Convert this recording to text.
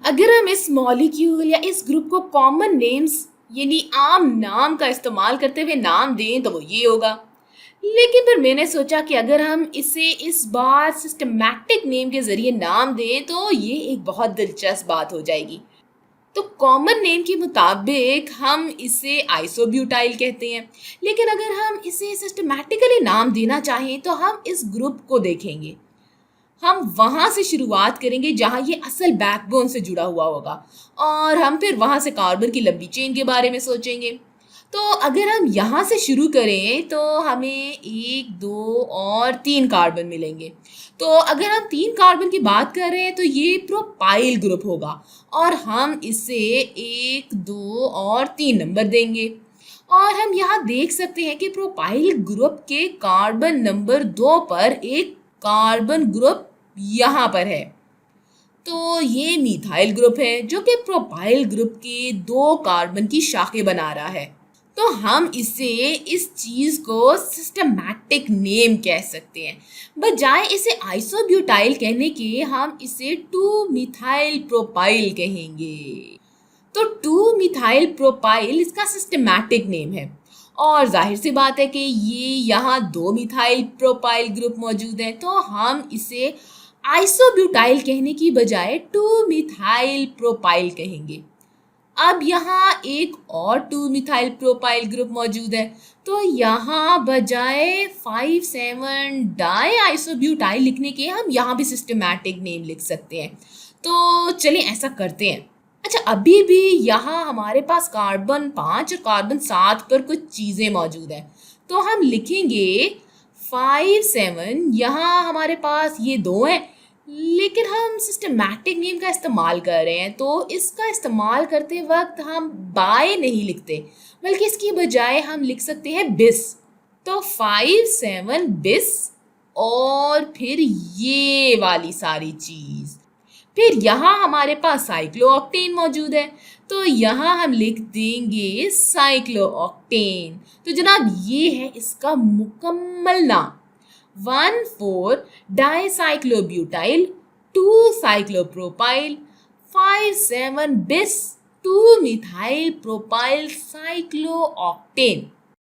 अगर हम इस मॉलिक्यूल या इस ग्रुप को कॉमन नेम्स यानी आम नाम का इस्तेमाल करते हुए नाम दें तो वो ये होगा। लेकिन फिर मैंने सोचा कि अगर हम इसे इस बार सिस्टमैटिक नेम के ज़रिए नाम दें तो ये एक बहुत दिलचस्प बात हो जाएगी। तो कॉमन नेम के मुताबिक हम इसे आइसोब्यूटाइल कहते हैं, लेकिन अगर हम इसे सिस्टमैटिकली नाम देना चाहें तो हम इस ग्रुप को देखेंगे। हम वहाँ से शुरुआत करेंगे जहाँ ये असल बैकबोन से जुड़ा हुआ होगा और हम फिर वहाँ से कार्बन की लंबी चेन के बारे में सोचेंगे। तो अगर हम यहाँ से शुरू करें तो हमें 1, 2 और 3 कार्बन मिलेंगे। तो अगर हम 3 कार्बन की बात कर रहे हैं तो ये प्रोपाइल ग्रुप होगा और हम इसे 1, 2 और 3 नंबर देंगे। और हम यहाँ देख सकते हैं कि प्रोपाइल ग्रुप के कार्बन नंबर 2 पर एक कार्बन ग्रुप यहाँ पर है। तो ये मिथाइल ग्रुप है जो कि प्रोपाइल ग्रुप के 2 कार्बन की शाखें बना रहा है। तो हम इसे इस चीज को सिस्टमैटिक नेम कह सकते हैं। बजाय इसे आइसोब्यूटाइल कहने के हम इसे 2 मिथाइल प्रोपाइल कहेंगे। तो 2 मिथाइल प्रोपाइल इसका सिस्टमैटिक नेम है और जाहिर सी बात है कि ये यहाँ 2 मिथाइल प्रोपाइल ग्रुप मौजूद है, तो हम इसे आइसोब्यूटाइल कहने की बजाय 2 मिथाइल प्रोपाइल कहेंगे। अब यहाँ एक और 2 मिथाइल प्रोपाइल ग्रुप मौजूद है, तो यहाँ बजाय 5,7 डाई आइसोब्यूटाइल लिखने के हम यहाँ भी सिस्टमैटिक नेम लिख सकते हैं। तो चलिए ऐसा करते हैं। अच्छा, अभी भी यहाँ हमारे पास कार्बन 5 और कार्बन 7 पर कुछ चीज़ें मौजूद हैं, तो हम लिखेंगे 5,7। यहाँ हमारे पास ये 2 हैं, लेकिन हम सिस्टमैटिक नेम का इस्तेमाल कर रहे हैं, तो इसका इस्तेमाल करते वक्त हम बाय नहीं लिखते, बल्कि इसकी बजाय हम लिख सकते हैं बिस। तो 5,7 बिस और फिर ये वाली सारी चीज़। फिर यहाँ हमारे पास साइक्लोऑक्टेन मौजूद है, तो यहाँ हम लिख देंगे साइक्लोऑक्टेन। तो जनाब ये है इसका मुकम्मल नाम। 1,4 डाइसाइक्लोब्यूटाइल, 2 साइक्लोप्रोपाइल, 5,7 बिस 2 मिथाइल प्रोपाइल साइक्लोऑक्टेन।